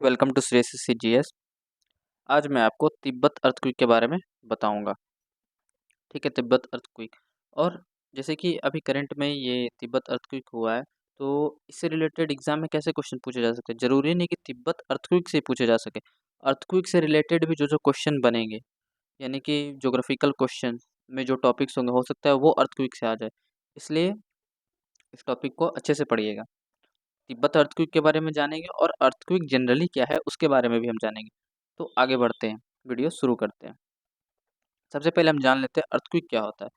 Welcome to Shreyas CGS। आज मैं आपको तिब्बत अर्थक्वेक के बारे में बताऊंगा। ठीक है, तिब्बत अर्थक्वेक। और जैसे कि अभी करंट में ये तिब्बत अर्थक्वेक हुआ है, तो इससे रिलेटेड एग्जाम में कैसे क्वेश्चन पूछे जा सकते हैं। जरूरी नहीं कि तिब्बत अर्थक्वेक से ही पूछे जा सके। अर्थक्वेक से रिलेटेड भी जो जो क्वेश्चन बनेंगे, यानी कि ज्योग्राफिकल क्वेश्चन में जो टॉपिक्स होंगे, हो सकता है वो अर्थक्वेक से आ जाए। इसलिए इस टॉपिक को अच्छे से पढ़िएगा। तिब्बत अर्थक्वेक के बारे में जानेंगे और अर्थक्वेक जनरली क्या है उसके बारे में भी हम जानेंगे। तो आगे बढ़ते हैं, वीडियो शुरू करते हैं। सबसे पहले हम जान लेते हैं अर्थक्वेक क्या होता है।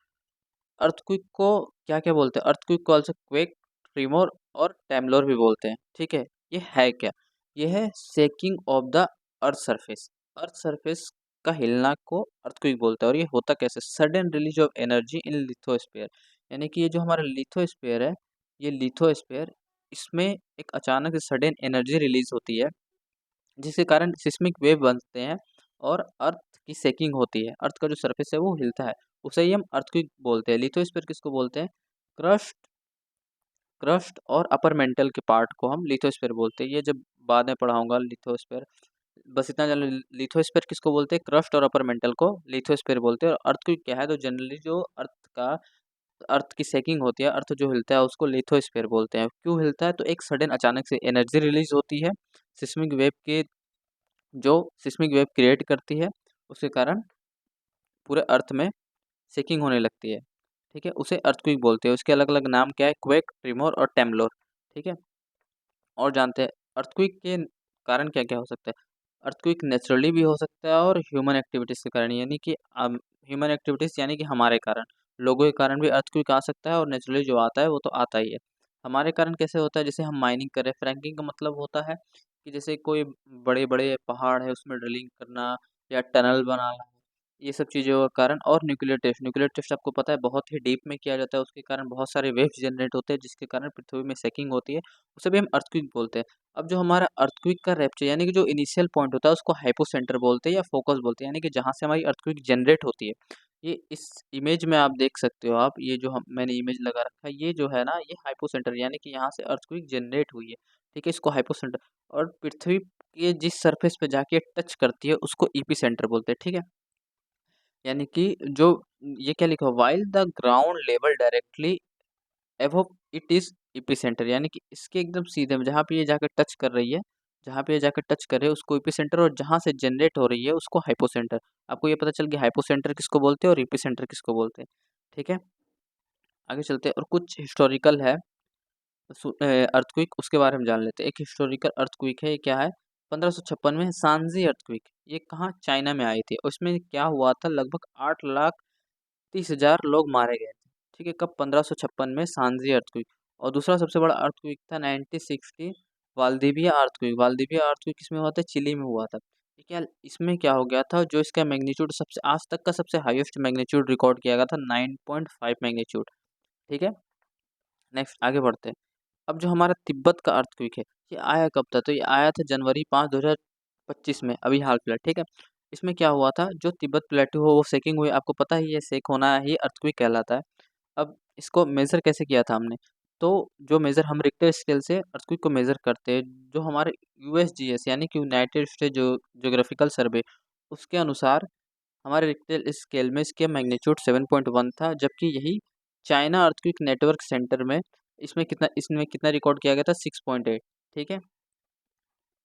अर्थक्वेक को क्या क्या बोलते हैं। अर्थक्वेक को ऑल्सो क्वेक, ट्रिमोर और टेम्बलर भी बोलते हैं। ठीक है, ये है क्या। ये है shaking of the earth surface. Earth surface का हिलना को अर्थक्वेक बोलते हैं। और ये होता कैसे, sudden release of energy in lithosphere. यानी कि ये जो हमारा लिथोस्फीयर है, ये लिथोस्फीयर, इसमें एक अचानक से सडन एनर्जी रिलीज होती है, जिसके कारण सिस्मिक वेव बनते हैं और अर्थ की शेकिंग होती है। अर्थ का जो सरफेस है वो हिलता है, उसे ही हम अर्थक्वेक बोलते हैं। लिथोस्फीयर किसको बोलते हैं, क्रस्ट क्रस्ट और अपर मेंटल के पार्ट को हम लिथोस्फीयर बोलते हैं। ये जब बाद में पढ़ाऊंगा लिथोस्फीयर, बस इतना जान लो। लिथोस्फीयर किसको बोलते हैं, क्रस्ट और अपर मेंटल को लिथोस्फीयर बोलते हैं। और अर्थक्वेक क्या है, तो जनरली जो अर्थ की शेकिंग होती है, अर्थ जो हिलता है उसको लिथोस्फीयर बोलते हैं। क्यों हिलता है, तो एक सडन अचानक से एनर्जी रिलीज होती है सिस्मिक वेव के, जो सिस्मिक वेव क्रिएट करती है, उसके कारण पूरे अर्थ में शेकिंग होने लगती है। ठीक है, उसे अर्थक्वेक बोलते हैं। उसके अलग अलग नाम क्या है, क्वेक, ट्रिमोर और टेम्बलर। ठीक है, और जानते हैं अर्थक्वेक के कारण क्या क्या हो सकता है। अर्थक्वेक नेचुरली भी हो सकता है और ह्यूमन एक्टिविटीज़ के कारण, यानी कि ह्यूमन एक्टिविटीज़ यानी कि हमारे कारण, लोगों के कारण भी अर्थक्वेक आ सकता है। और नेचुरली जो आता है वो तो आता ही है। हमारे कारण कैसे होता है, जैसे हम माइनिंग करें। फ्रैंकिंग का मतलब होता है कि जैसे कोई बड़े बड़े पहाड़ है उसमें ड्रिलिंग करना या टनल बनाना, ये सब चीज़ों का कारण। और न्यूक्लियर टेस्ट आपको पता है बहुत ही डीप में किया जाता है, उसके कारण बहुत सारे वेव्स जनरेट होते हैं, जिसके कारण पृथ्वी में शेकिंग होती है, उसे भी हम अर्थक्वेक बोलते हैं। अब जो हमारा अर्थक्वेक का रैप्चर, यानी कि जो इनिशियल पॉइंट होता है, उसको हाइपोसेंटर बोलते हैं या फोकस बोलते हैं, यानी कि जहाँ से हमारी अर्थक्वेक जनरेट होती है। ये इस इमेज में आप देख सकते हो। आप ये जो हम मैंने इमेज लगा रखा है, ये जो है ना, ये हाइपोसेंटर, यानी कि यहाँ से अर्थक्वेक जनरेट हुई है। ठीक है, इसको हाइपोसेंटर। और पृथ्वी के जिस सरफेस पे जाके टच करती है उसको इपीसेंटर बोलते हैं। ठीक है, यानी कि जो ये क्या लिखा है, while the ground level directly above it is epicentre, यानी कि इसके एकदम सीधे में जहाँ पे ये जाकर टच कर रही है, जहाँ पे ये जाकर टच कर रही है उसको इपीसेंटर, और जहाँ से जनरेट हो रही है उसको हाइपोसेंटर। आपको ये पता चल गया हाइपोसेंटर किसको बोलते हैं और इपीसेंटर किसको बोलते हैं। ठीक है, आगे चलते हैं। और कुछ हिस्टोरिकल है अर्थक्वेक, उसके बारे में जान लेते हैं। एक हिस्टोरिकल अर्थक्वेक है, ये क्या है, 1556 में सांजी अर्थक्वेक। ये कहाँ, चाइना में आई थी। उसमें क्या हुआ था, लगभग 8,30,000 लोग मारे गए थे। ठीक है, कब, 1556 में सांजी अर्थक्वेक। और दूसरा सबसे बड़ा अर्थक्वेक था 1960 वाल्दिविया अर्थक्वेक। वाल्दिविया अर्थक्वेक किसमें हुआ था, चिली में हुआ था। ठीक है, इसमें क्या हो गया था, जो इसका मैग्नीट्यूड सबसे आज तक का सबसे हाईएस्ट मैग्नीट्यूड रिकॉर्ड किया गया था, 9.5 मैग्नीट्यूड। ठीक है, नेक्स्ट आगे बढ़ते हैं। अब जो हमारा तिब्बत का अर्थक्वेक है, ये आया कब था, तो ये आया था जनवरी 5 2025 में, अभी हाल फिलहाल। ठीक है, इसमें क्या हुआ था, जो तिब्बत प्लेटू हो वो शेकिंग हुई। आपको पता ही है, शेक होना ही अर्थक्वेक कहलाता है। अब इसको मेज़र कैसे किया था हमने, तो जो मेज़र हम रिक्टर स्केल से अर्थक्वेक को मेज़र करते हैं, जो हमारे यूएसजीएस यानी कि यूनाइटेड स्टेट जो ज्योग्राफिकल सर्वे, उसके अनुसार हमारे रिक्टर स्केल में इसके मैग्नीट्यूड 7.1 था। जबकि यही चाइना अर्थक्वेक नेटवर्क सेंटर में इसमें कितना रिकॉर्ड किया गया था, 6.8। ठीक है,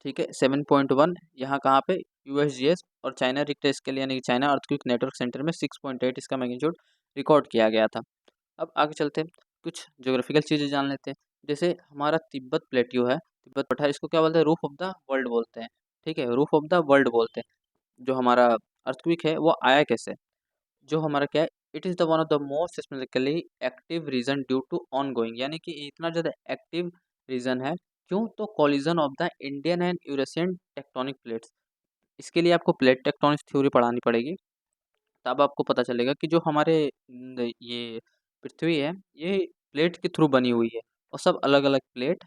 ठीक है, 7.1 यहाँ कहाँ पे, यूएसजीएस। और चाइना रिक्टर स्केल यानी कि चाइना अर्थक्वेक नेटवर्क सेंटर में 6.8 इसका मैग्नीट्यूड रिकॉर्ड किया गया था। अब आगे चलते हैं, कुछ ज्योग्राफिकल चीज़ें जान लेते हैं। जैसे हमारा तिब्बत प्लेट्यू है, तिब्बत पठार, इसको क्या बोलते हैं, रूफ ऑफ द वर्ल्ड बोलते हैं। ठीक है, रूफ ऑफ द वर्ल्ड बोलते हैं। जो हमारा अर्थक्वेक है वो आया कैसे, जो हमारा क्या है, it is the one of the most seismically active region due to ongoing, यानी कि इतना ज़्यादा एक्टिव रीजन है। क्यों, तो collision of the Indian and Eurasian tectonic plates. इसके लिए आपको प्लेट टेक्टोनिक्स थ्योरी पढ़ानी पड़ेगी, तब आपको पता चलेगा कि जो हमारे ये पृथ्वी है, ये प्लेट के थ्रू बनी हुई है, और सब अलग अलग प्लेट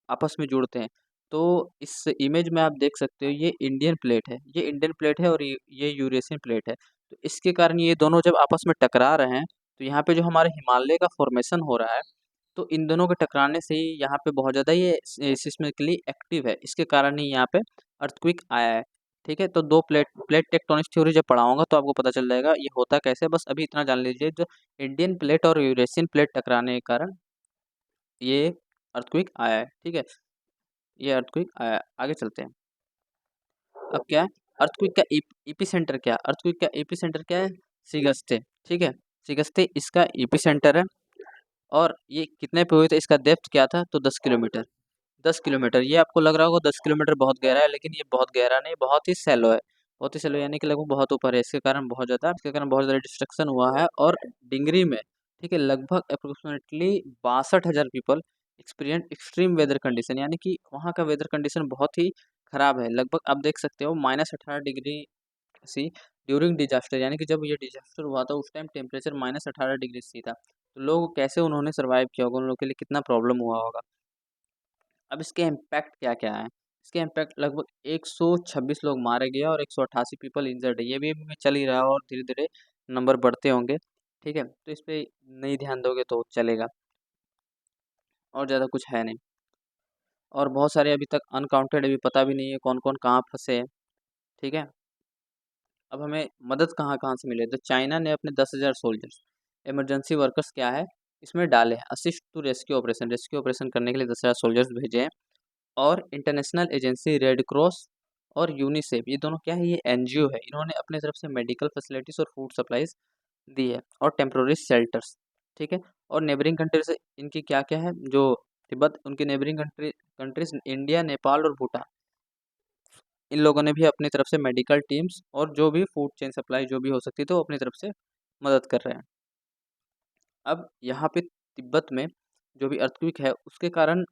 आपस में जुड़ते हैं। तो इस इमेज में आप देख सकते हो, ये इंडियन प्लेट है, ये इंडियन प्लेट है, और ये यूरेशियन प्लेट है। तो इसके कारण ये दोनों जब आपस में टकरा रहे हैं, तो यहाँ पे जो हमारे हिमालय का फॉर्मेशन हो रहा है, तो इन दोनों के टकराने से ही यहाँ पे बहुत ज़्यादा ये सिस्मिकली एक्टिव है, इसके कारण ही यहाँ पे अर्थक्वेक आया है। ठीक है, तो दो प्लेट प्लेट टेक्टोनिक थ्योरी जब पढ़ाऊंगा तो आपको पता चल जाएगा ये होता कैसे है। बस अभी इतना जान लीजिए, जो इंडियन प्लेट और यूरेशियन प्लेट टकराने के कारण ये अर्थक्वेक आया है। ठीक है, ये अर्थक्वेक आया है। आगे चलते हैं। अब क्या है, अर्थक्वेक का एपी सेंटर क्या है? अर्थक्वेक का एपी सेंटर क्या है? सिगस्ते। ठीक है, सिगस्ते इसका एपी सेंटर है। और ये कितने पे हुए थे, इसका डेप्थ क्या था? तो 10 किलोमीटर। 10 किलोमीटर, ये आपको लग रहा होगा 10 किलोमीटर बहुत गहरा है, लेकिन ये बहुत गहरा नहीं, बहुत ही सैलो है। बहुत ही सैलो यानी कि लगभग बहुत ऊपर है। इसके कारण बहुत ज़्यादा डिस्ट्रक्शन हुआ है। और डिंगरी में, ठीक है, लगभग approximately 62,000 people experience extreme weather condition, यानी कि वहाँ का वेदर कंडीशन बहुत ही खराब है। लगभग आप देख सकते हो -18 डिग्री सी ड्यूरिंग डिजास्टर, यानी कि जब ये डिजास्टर हुआ था उस टाइम टेम्परेचर -18 डिग्री सी था। तो लोग कैसे उन्होंने सर्वाइव किया होगा, उन लोगों के लिए कितना प्रॉब्लम हुआ होगा। अब इसके इम्पैक्ट क्या क्या है? इसके इम्पैक्ट लगभग 126 लोग मारे गए और 188 पीपल इंजर्ड है। ये भी अभी चल ही रहा है और धीरे धीरे नंबर बढ़ते होंगे। ठीक है, तो इस पे नहीं ध्यान दोगे तो चलेगा, और ज़्यादा कुछ है नहीं। और बहुत सारे अभी तक अनकाउंटेड, अभी पता भी नहीं है कौन कौन कहाँ फंसे हैं। ठीक है, अब हमें मदद कहाँ कहाँ से मिले, तो चाइना ने अपने 10,000 सोल्जर्स इमरजेंसी वर्कर्स क्या है इसमें डाले हैं, असिस्ट टू रेस्क्यू ऑपरेशन करने के लिए 10,000 सोल्जर्स भेजे हैं। और इंटरनेशनल एजेंसी रेड क्रॉस और यूनिसेफ, ये दोनों क्या है, ये एनजीओ है, इन्होंने अपने तरफ से मेडिकल फैसिलिटीज़ और फूड सप्लाईज दी है, और टेम्प्रोरी शेल्टर्स। ठीक है, और नेबरिंग कंट्रीज इनकी क्या क्या है, जो तिब्बत, उनकी नेबरिंग कंट्रीज इंडिया, नेपाल और भूटान, इन लोगों ने भी अपनी तरफ से मेडिकल टीम्स और जो भी फूड चेन सप्लाई जो भी हो सकती है तो अपनी तरफ से मदद कर रहे हैं। अब यहाँ पे तिब्बत में जो भी अर्थक्वेक है उसके कारण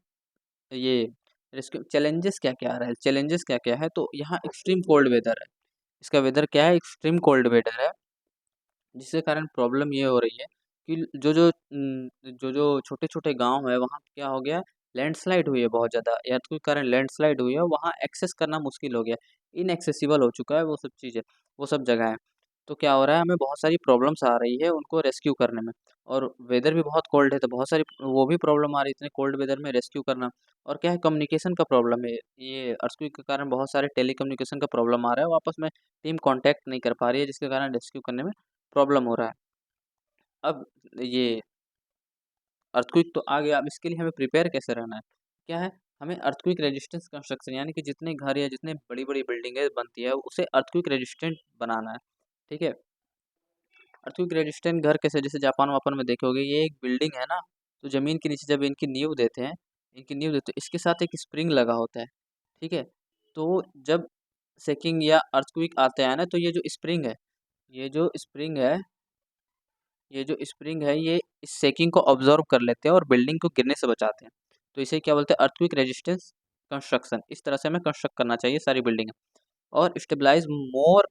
ये रेस्क्यू चैलेंजेस क्या क्या आ रहा है, चैलेंजेस क्या क्या है, तो यहाँ एक्सट्रीम कोल्ड वेदर है। इसका वेदर क्या है, एक्सट्रीम कोल्ड वेदर है, जिसके कारण प्रॉब्लम ये हो रही है कि जो छोटे छोटे गांव है वहाँ क्या हो गया, लैंडस्लाइड हुई है बहुत ज़्यादा, अर्थक्वेक के कारण लैंडस्लाइड हुई है, वहाँ एक्सेस करना मुश्किल हो गया, इनएक्सेसिबल हो चुका है वो सब चीज़ें, वो सब जगह है। तो क्या हो रहा है, हमें बहुत सारी प्रॉब्लम्स आ रही है उनको रेस्क्यू करने में। और वेदर भी बहुत कोल्ड है तो बहुत सारी वो भी प्रॉब्लम आ रही है इतने कोल्ड वेदर में रेस्क्यू करना। और क्या है, कम्युनिकेशन का प्रॉब्लम है, ये अर्थक्वेक के कारण बहुत सारे टेलीकम्युनिकेशन का प्रॉब्लम आ रहा है, वो आपस में टीम कांटेक्ट नहीं कर पा रही है, जिसके कारण रेस्क्यू करने में प्रॉब्लम हो रहा है। अब ये अर्थक्वेक तो आ गया, अब इसके लिए हमें प्रिपेयर कैसे रहना है, क्या है, हमें अर्थक्वेक रेजिस्टेंस कंस्ट्रक्शन, यानी कि जितने घर या जितने बड़ी बड़ी बिल्डिंगें बनती है उसे अर्थक्वेक रेजिस्टेंट बनाना है। ठीक है, अर्थक्वेक रेजिस्टेंट घर कैसे, जैसे जापान वापान में देखे होगे, ये एक बिल्डिंग है ना, तो ज़मीन के नीचे जब इनकी नींव देते हैं, इसके साथ एक स्प्रिंग लगा होता है। ठीक है, तो जब शेकिंग या अर्थक्वेक आते हैं ना, तो ये जो स्प्रिंग है ये इस शेकिंग को ऑब्जर्व कर लेते हैं और बिल्डिंग को गिरने से बचाते हैं। तो इसे क्या बोलते हैं, अर्थक्वेक रेजिस्टेंस कंस्ट्रक्शन। इस तरह से हमें कंस्ट्रक्ट करना चाहिए सारी बिल्डिंग। और स्टेबलाइज मोर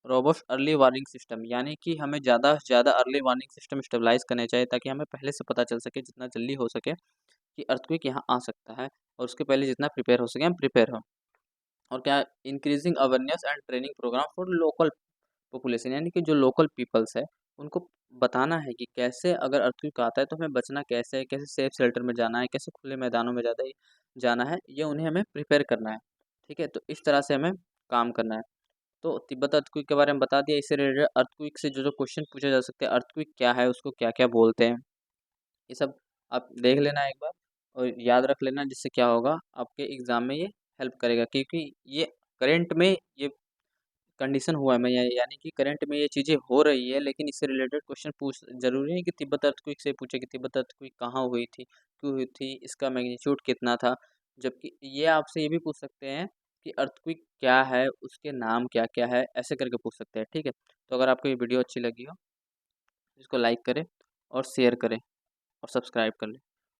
रोबस्ट अर्ली वार्निंग सिस्टम, यानी कि हमें ज़्यादा से ज़्यादा अर्ली वार्निंग सिस्टम स्टेबलाइज करने चाहिए, ताकि हमें पहले से पता चल सके जितना जल्दी हो सके कि अर्थक्वेक यहाँ आ सकता है, और उसके पहले जितना प्रिपेयर हो सके हम प्रिपेयर हों। और क्या, increasing awareness and training program for local population, यानी कि जो लोकल पीपल्स है उनको बताना है कि कैसे अगर अर्थक्वेक आता है तो हमें बचना कैसे है, कैसे सेफ शेल्टर में जाना है, कैसे खुले मैदानों में ज़्यादा जाना है, ये उन्हें हमें प्रिपेयर करना है। ठीक है, तो इस तरह से हमें काम करना है। तो तिब्बत अर्थक्वेक के बारे में बता दिया। इससे रिलेटेड अर्थक्वेक से जो जो क्वेश्चन पूछे जा सकते हैं, अर्थक्वेक क्या है, उसको क्या क्या बोलते हैं, ये सब आप देख लेना एक बार और याद रख लेना, जिससे क्या होगा आपके एग्ज़ाम में ये हेल्प करेगा, क्योंकि ये करंट में ये कंडीशन हुआ है, मैं यानी कि करंट में ये चीज़ें हो रही है, लेकिन इससे रिलेटेड क्वेश्चन पूछ, ज़रूरी नहीं कि तिब्बत अर्थक्वेक से पूछे कि तिब्बत अर्थक्वेक कहाँ हुई थी, क्यों हुई थी, इसका मैग्नीट्यूड कितना था। जबकि ये आपसे ये भी पूछ सकते हैं कि अर्थक्वेक क्या है, उसके नाम क्या क्या है, ऐसे करके पूछ सकते हैं। ठीक है, तो अगर आपको ये वीडियो अच्छी लगी हो, इसको लाइक करें और शेयर करें और सब्सक्राइब कर लें।